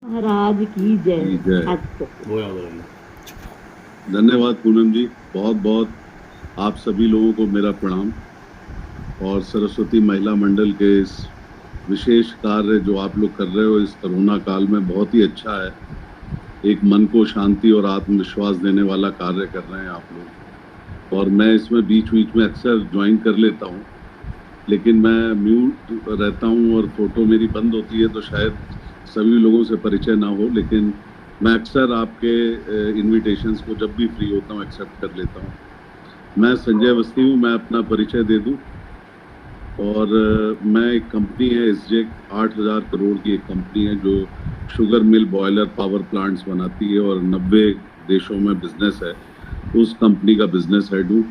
महाराज की जय। की जय। आज तो धन्यवाद पूनम जी, बहुत बहुत आप सभी लोगों को मेरा प्रणाम। और सरस्वती महिला मंडल के इस विशेष कार्य जो आप लोग कर रहे हो इस कोरोना काल में बहुत ही अच्छा है। एक मन को शांति और आत्मविश्वास देने वाला कार्य कर रहे हैं आप लोग। और मैं इसमें बीच बीच में अक्सर ज्वाइन कर लेता हूँ, लेकिन मैं म्यूट रहता हूँ और फोटो मेरी बंद होती है, तो शायद सभी लोगों से परिचय ना हो। लेकिन मैं अक्सर आपके इनविटेशंस को जब भी फ्री होता हूँ एक्सेप्ट कर लेता हूँ। मैं संजय अवस्थी हूँ, मैं अपना परिचय दे दूं। और मैं एक कंपनी है एसजेक, 8,000 करोड़ की एक कंपनी है जो sugar mill boiler power plants बनाती है और 90 देशों में बिजनेस है। उस कंपनी का बिजनेस हेड हूँ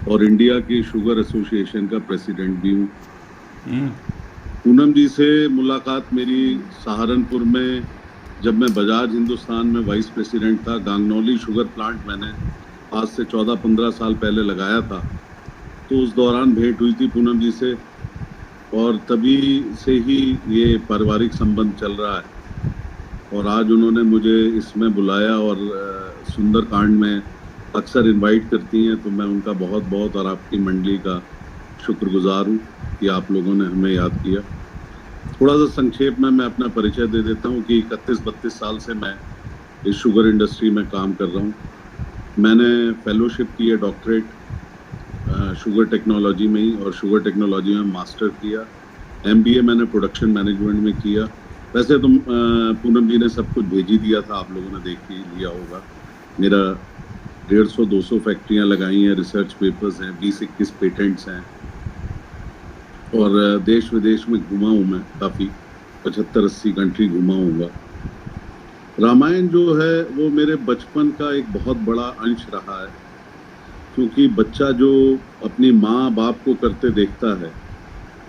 और इंडिया की शुगर एसोसिएशन का प्रेसिडेंट भी हूँ। पूनम जी से मुलाकात मेरी सहारनपुर में, जब मैं बजाज हिंदुस्तान में वाइस प्रेसिडेंट था। गांगनौली शुगर प्लांट मैंने आज से 14-15 साल पहले लगाया था, तो उस दौरान भेंट हुई थी पूनम जी से, और तभी से ही ये पारिवारिक संबंध चल रहा है। और आज उन्होंने मुझे इसमें बुलाया और सुंदरकांड में अक्सर इनवाइट करती हैं, तो मैं उनका बहुत बहुत और आपकी मंडली का शुक्रगुजार हूँ कि आप लोगों ने हमें याद किया। थोड़ा सा संक्षेप में मैं अपना परिचय दे देता हूँ कि 31-32 साल से मैं इस शुगर इंडस्ट्री में काम कर रहा हूँ। मैंने फेलोशिप की है, डॉक्टरेट शुगर टेक्नोलॉजी में ही, और शुगर टेक्नोलॉजी में मास्टर किया। एमबीए मैंने प्रोडक्शन मैनेजमेंट में किया। वैसे तो पूनम जी ने सब कुछ भेज ही दिया था, आप लोगों ने देख ही लिया होगा। मेरा 150-200 फैक्ट्रियां लगाई हैं, रिसर्च पेपर्स हैं, 20-21 पेटेंट्स हैं, और देश विदेश में घुमा हूँ मैं काफ़ी, 75-80 कंट्री घुमा हूँगा। रामायण जो है वो मेरे बचपन का एक बहुत बड़ा अंश रहा है, क्योंकि बच्चा जो अपनी माँ बाप को करते देखता है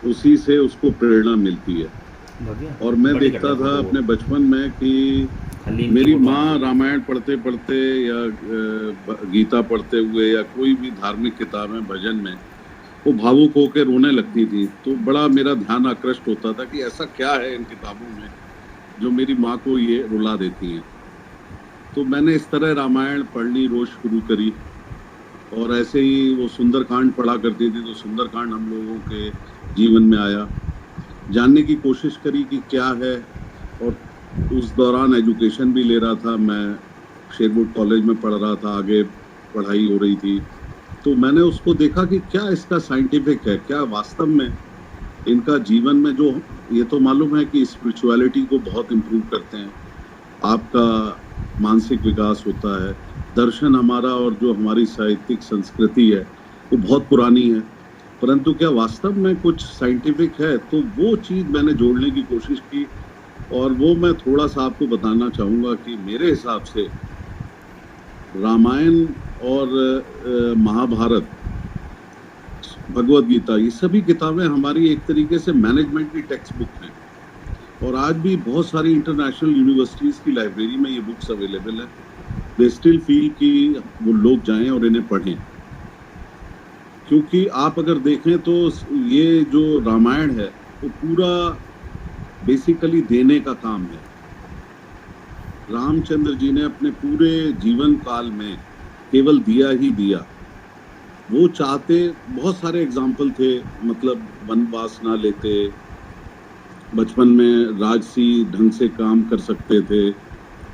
उसी से उसको प्रेरणा मिलती है। और मैं देखता था अपने बचपन में कि मेरी माँ रामायण पढ़ते पढ़ते या गीता पढ़ते हुए या कोई भी धार्मिक किताबें भजन में वो भावुक होकर रोने लगती थी। तो बड़ा मेरा ध्यान आकृष्ट होता था कि ऐसा क्या है इन किताबों में जो मेरी माँ को ये रुला देती हैं। तो मैंने इस तरह रामायण पढ़नी रोज शुरू करी, और ऐसे ही वो सुंदरकांड पढ़ा करती थी, तो सुंदरकांड हम लोगों के जीवन में आया। जानने की कोशिश करी कि क्या है, और उस दौरान एजुकेशन भी ले रहा था। मैं शेरवुड कॉलेज में पढ़ रहा था, आगे पढ़ाई हो रही थी। तो मैंने उसको देखा कि क्या इसका साइंटिफिक है, क्या वास्तव में इनका जीवन में जो, ये तो मालूम है कि स्पिरिचुअलिटी को बहुत इम्प्रूव करते हैं, आपका मानसिक विकास होता है। दर्शन हमारा और जो हमारी साहित्यिक संस्कृति है वो बहुत पुरानी है, परंतु क्या वास्तव में कुछ साइंटिफिक है? तो वो चीज़ मैंने जोड़ने की कोशिश की, और वो मैं थोड़ा सा आपको बताना चाहूँगा कि मेरे हिसाब से रामायण और महाभारत, भगवत गीता, ये सभी किताबें हमारी एक तरीके से मैनेजमेंट की टेक्स्ट बुक हैं। और आज भी बहुत सारी इंटरनेशनल यूनिवर्सिटीज़ की लाइब्रेरी में ये बुक्स अवेलेबल है। दे स्टिल फील कि वो लोग जाएं और इन्हें पढ़ें, क्योंकि आप अगर देखें तो ये जो रामायण है वो पूरा बेसिकली देने का काम है। रामचंद्र जी ने अपने पूरे जीवन काल में केवल दिया ही दिया। वो चाहते, बहुत सारे एग्जाम्पल थे, मतलब वनवास ना लेते, बचपन में राजसी ढंग से काम कर सकते थे,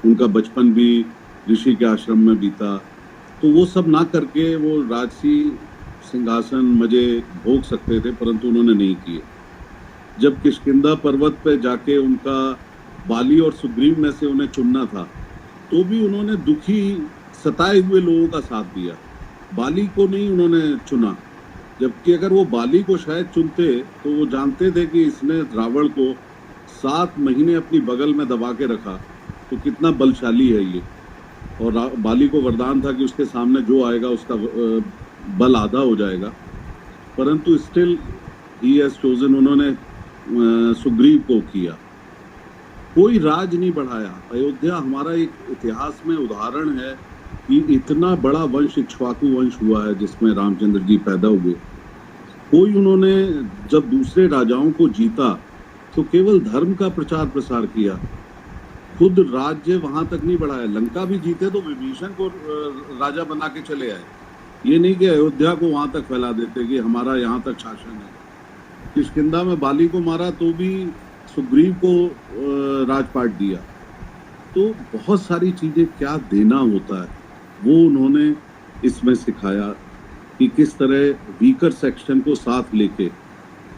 उनका बचपन भी ऋषि के आश्रम में बीता, तो वो सब ना करके वो राजसी सिंहासन मजे भोग सकते थे, परंतु उन्होंने नहीं किए। जब किष्किंधा पर्वत पे जाके उनका बाली और सुग्रीव में से उन्हें चुनना था, तो भी उन्होंने दुखी सताए हुए लोगों का साथ दिया, बाली को नहीं उन्होंने चुना। जबकि अगर वो बाली को शायद चुनते तो वो जानते थे कि इसने रावण को 7 महीने अपनी बगल में दबा के रखा, तो कितना बलशाली है ये। और बाली को वरदान था कि उसके सामने जो आएगा उसका बल आधा हो जाएगा, परंतु स्टिल ही हैज चोजन, उन्होंने सुग्रीव को किया। कोई राज नहीं बढ़ाया। अयोध्या हमारा एक इतिहास में उदाहरण है कि इतना बड़ा वंश इक्ष्वाकु वंश हुआ है जिसमें रामचंद्र जी पैदा हुए। कोई, उन्होंने जब दूसरे राजाओं को जीता तो केवल धर्म का प्रचार प्रसार किया, खुद राज्य वहां तक नहीं बढ़ाया। लंका भी जीते तो विभीषण को राजा बना के चले आए। ये नहीं कि अयोध्या को वहां तक फैला देते कि हमारा यहाँ तक शासन है। किष्किंधा में बाली को मारा तो भी सुग्रीव को राजपाट दिया। तो बहुत सारी चीजें क्या देना होता है वो उन्होंने इसमें सिखाया कि किस तरह वीकर सेक्शन को साथ लेके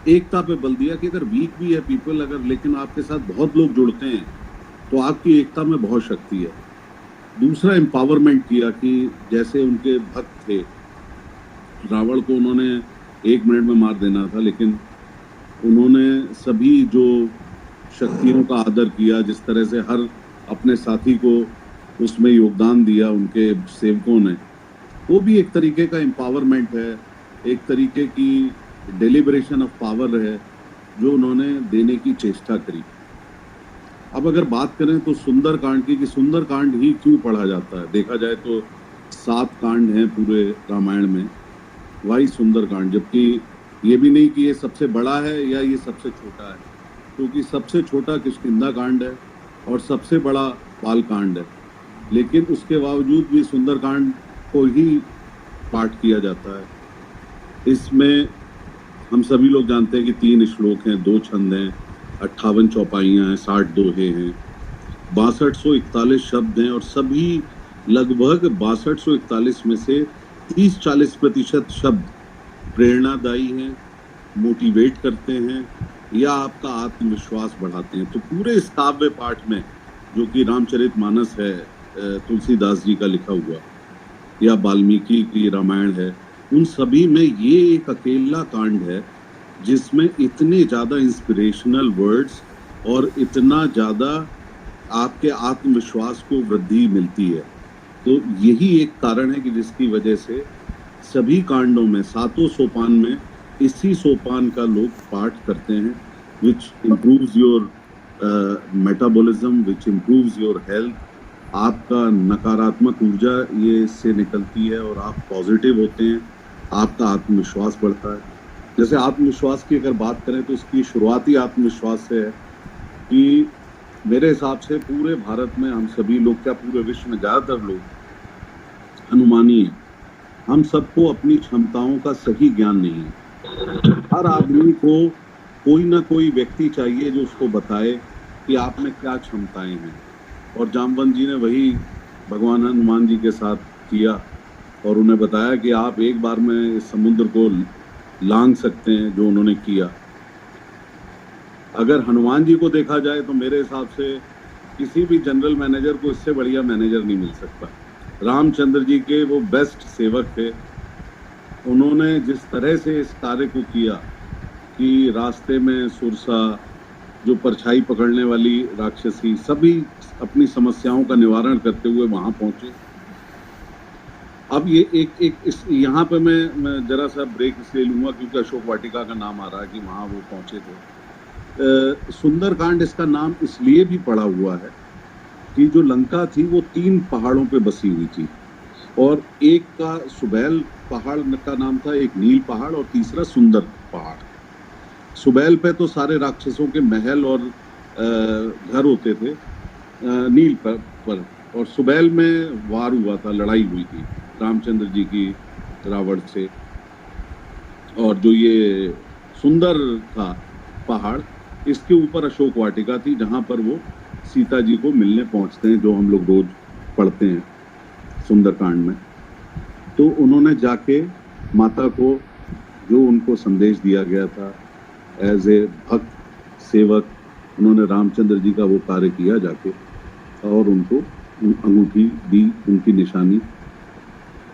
एकता पे बल दिया कि अगर वीक भी है पीपल, अगर लेकिन आपके साथ बहुत लोग जुड़ते हैं तो आपकी एकता में बहुत शक्ति है। दूसरा एम्पावरमेंट किया कि जैसे उनके भक्त थे, रावण को उन्होंने 1 मिनट में मार देना था, लेकिन उन्होंने सभी जो शक्तियों का आदर किया, जिस तरह से हर अपने साथी को उसमें योगदान दिया उनके सेवकों ने, वो भी एक तरीके का एम्पावरमेंट है, एक तरीके की डेलिब्रेशन ऑफ पावर है जो उन्होंने देने की चेष्टा करी। अब अगर बात करें तो सुंदरकांड की, कि सुंदरकांड ही क्यों पढ़ा जाता है, देखा जाए तो 7 कांड हैं पूरे रामायण में, वही सुंदरकांड, जबकि ये भी नहीं कि ये सबसे बड़ा है या ये सबसे छोटा है, क्योंकि सबसे छोटा किष्किंधा कांड है और सबसे बड़ा बाल कांड है, लेकिन उसके बावजूद भी सुंदरकांड को ही पाठ किया जाता है। इसमें हम सभी लोग जानते हैं कि 3 श्लोक हैं, 2 छंद हैं, 58 चौपाइयाँ हैं, 60 दोहे हैं, 6241 शब्द हैं और सभी लगभग 6241 में से 30-40% शब्द प्रेरणादायी हैं, मोटिवेट करते हैं या आपका आत्मविश्वास बढ़ाते हैं। तो पूरे इस काव्य पाठ में, जो कि रामचरितमानस है, तुलसीदास जी का लिखा हुआ, या वाल्मीकि की रामायण है, उन सभी में ये एक अकेला कांड है जिसमें इतने ज़्यादा इंस्पिरेशनल वर्ड्स और इतना ज़्यादा आपके आत्मविश्वास को वृद्धि मिलती है। तो यही एक कारण है कि जिसकी वजह से सभी कांडों में, 7 सोपान में, इसी सोपान का लोग पाठ करते हैं, which improves your metabolism, which improves your health. आपका नकारात्मक ऊर्जा ये इससे निकलती है और आप पॉजिटिव होते हैं, आपका आत्मविश्वास बढ़ता है। जैसे आत्मविश्वास की अगर बात करें तो इसकी शुरुआती आत्मविश्वास से है कि मेरे हिसाब से पूरे भारत में हम सभी लोग, क्या पूरे विश्व में ज़्यादातर लोग अनुमानी हैं। हम सबको अपनी क्षमताओं का सही ज्ञान नहीं है। हर आदमी को कोई ना कोई व्यक्ति चाहिए जो उसको बताए कि आप में क्या क्षमताएं हैं, और जामवंत जी ने वही भगवान हनुमान जी के साथ किया और उन्हें बताया कि आप एक बार में इस समुद्र को लांघ सकते हैं, जो उन्होंने किया। अगर हनुमान जी को देखा जाए तो मेरे हिसाब से किसी भी जनरल मैनेजर को इससे बढ़िया मैनेजर नहीं मिल सकता। रामचंद्र जी के वो बेस्ट सेवक थे। उन्होंने जिस तरह से इस कार्य को किया कि रास्ते में सुरसा, जो परछाई पकड़ने वाली राक्षसी, सभी अपनी समस्याओं का निवारण करते हुए वहां पहुंचे। अब ये यहाँ पे मैं जरा सा ब्रेक इसलिए लूंगा क्योंकि अशोक वाटिका का नाम आ रहा है कि वहां वो पहुंचे थे। सुंदरकांड इसका नाम इसलिए भी पड़ा हुआ है कि जो लंका थी वो 3 पहाड़ों पे बसी हुई थी, और एक का सुबैल पहाड़ का नाम था, एक नील पहाड़ और तीसरा सुंदर पहाड़। सुबैल पे तो सारे राक्षसों के महल और घर होते थे, नील पर और सुबैल में वार हुआ था, लड़ाई हुई थी रामचंद्र जी की रावण से। और जो ये सुंदर था पहाड़, इसके ऊपर अशोक वाटिका थी जहां पर वो सीता जी को मिलने पहुंचते हैं, जो हम लोग रोज पढ़ते हैं सुंदरकांड में। तो उन्होंने जाके माता को, जो उनको संदेश दिया गया था एज ए भक्त सेवक, उन्होंने रामचंद्र जी का वो कार्य किया जाके और उनको अंगूठी दी, उनकी निशानी।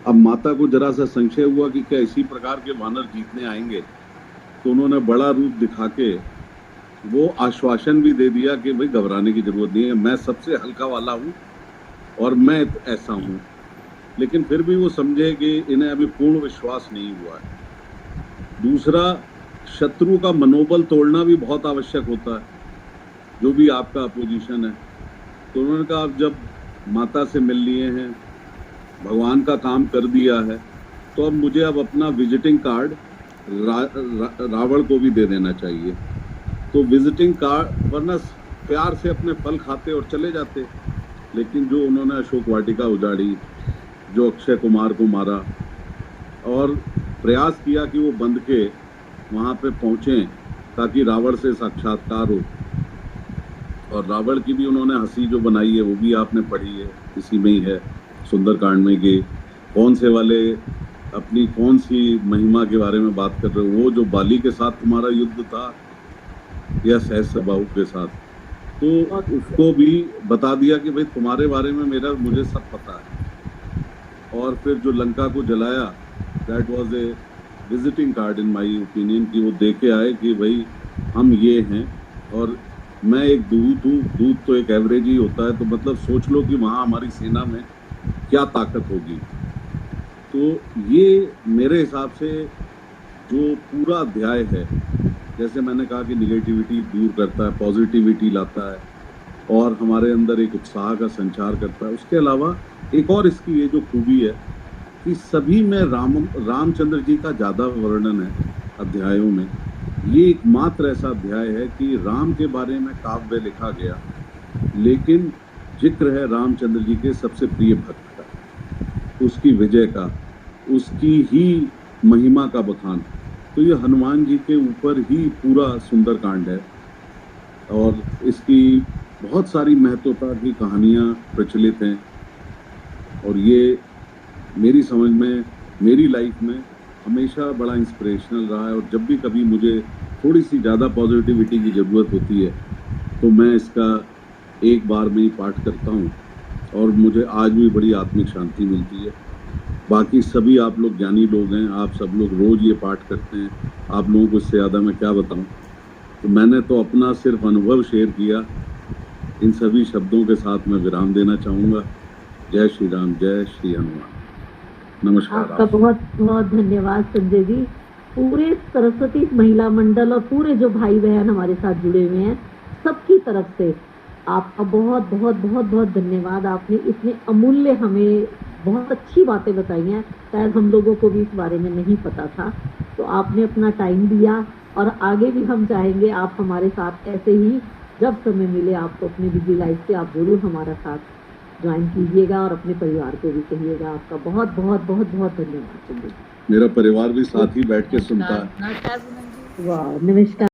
अब माता को जरा सा संशय हुआ कि क्या इसी प्रकार के वानर जीतने आएंगे, तो उन्होंने बड़ा रूप दिखा के वो आश्वासन भी दे दिया कि भाई घबराने की जरूरत नहीं है, मैं सबसे हल्का वाला हूँ और मैं ऐसा हूँ। लेकिन फिर भी वो समझे कि इन्हें अभी पूर्ण विश्वास नहीं हुआ है। दूसरा, शत्रु का मनोबल तोड़ना भी बहुत आवश्यक होता है, जो भी आपका अपोजिशन है। तो उन्होंने कहा अब जब माता से मिल लिए हैं, भगवान का काम कर दिया है, तो अब मुझे अपना विजिटिंग कार्ड रावण को भी दे देना चाहिए। तो विजिटिंग कार्ड, वरना प्यार से अपने फल खाते और चले जाते। लेकिन जो उन्होंने अशोक वाटिका उजाड़ी, जो अक्षय कुमार को मारा और प्रयास किया कि वो बंद के वहाँ पे पहुँचें ताकि रावण से साक्षात्कार हो, और रावण की भी उन्होंने हंसी जो बनाई है वो भी आपने पढ़ी है, इसी में ही है सुंदरकांड में कि कौन से वाले अपनी कौन सी महिमा के बारे में बात कर रहे हो, वो जो बाली के साथ तुम्हारा युद्ध था या सहस्त्रबाहु के साथ, तो उसको भी बता दिया कि भाई तुम्हारे बारे में मुझे सब पता है। और फिर जो लंका को जलाया, that was a visiting card in my opinion, कि वो दे के आए कि भाई हम ये हैं और मैं एक दूत हूँ। दूत तो एक एवरेज ही होता है, तो मतलब सोच लो कि वहाँ हमारी सेना में क्या ताकत होगी। तो ये मेरे हिसाब से जो पूरा अध्याय है, जैसे मैंने कहा कि निगेटिविटी दूर करता है, पॉजिटिविटी लाता है और हमारे अंदर एक उत्साह का संचार करता है। उसके अलावा एक और इसकी ये जो खूबी है कि सभी में रामचंद्र जी का ज़्यादा वर्णन है अध्यायों में। ये एकमात्र ऐसा अध्याय है कि राम के बारे में काव्य लिखा गया, लेकिन जिक्र है रामचंद्र जी के सबसे प्रिय भक्त का, उसकी विजय का, उसकी ही महिमा का बखान। तो ये हनुमान जी के ऊपर ही पूरा सुंदरकांड है और इसकी बहुत सारी महत्वता की कहानियाँ प्रचलित हैं। और ये मेरी समझ में, मेरी लाइफ में हमेशा बड़ा इंस्पिरेशनल रहा है। और जब भी कभी मुझे थोड़ी सी ज़्यादा पॉजिटिविटी की ज़रूरत होती है तो मैं इसका एक बार में ही पाठ करता हूँ और मुझे आज भी बड़ी आत्मिक शांति मिलती है। बाकी सभी आप लोग ज्ञानी लोग हैं, आप सब लोग रोज़ ये पाठ करते हैं, आप लोगों को इससे ज़्यादा मैं क्या बताऊँ। तो मैंने तो अपना सिर्फ अनुभव शेयर किया। इन सभी शब्दों के साथ मैं विराम देना चाहूँगा। जय श्री राम, जय श्री हनुमान। नमस्कार। आपका बहुत बहुत धन्यवाद संजय जी। पूरे सरस्वती महिला मंडल और पूरे जो भाई बहन हमारे साथ जुड़े हुए हैं, सबकी तरफ से आपका बहुत बहुत बहुत बहुत धन्यवाद। आपने इतने अमूल्य हमें बहुत अच्छी बातें बताई हैं, शायद हम लोगों को भी इस बारे में नहीं पता था। तो आपने अपना टाइम दिया और आगे भी हम चाहेंगे आप हमारे साथ ऐसे ही जब समय मिले आपको अपनी बिजी लाइफ से आप जरूर हमारा साथ ज्वाइन कीजिएगा और अपने परिवार को भी कहिएगा। आपका बहुत बहुत बहुत बहुत धन्यवाद संजय। मेरा परिवार भी साथ ही बैठ के सुनता है। वाह, नमस्कार।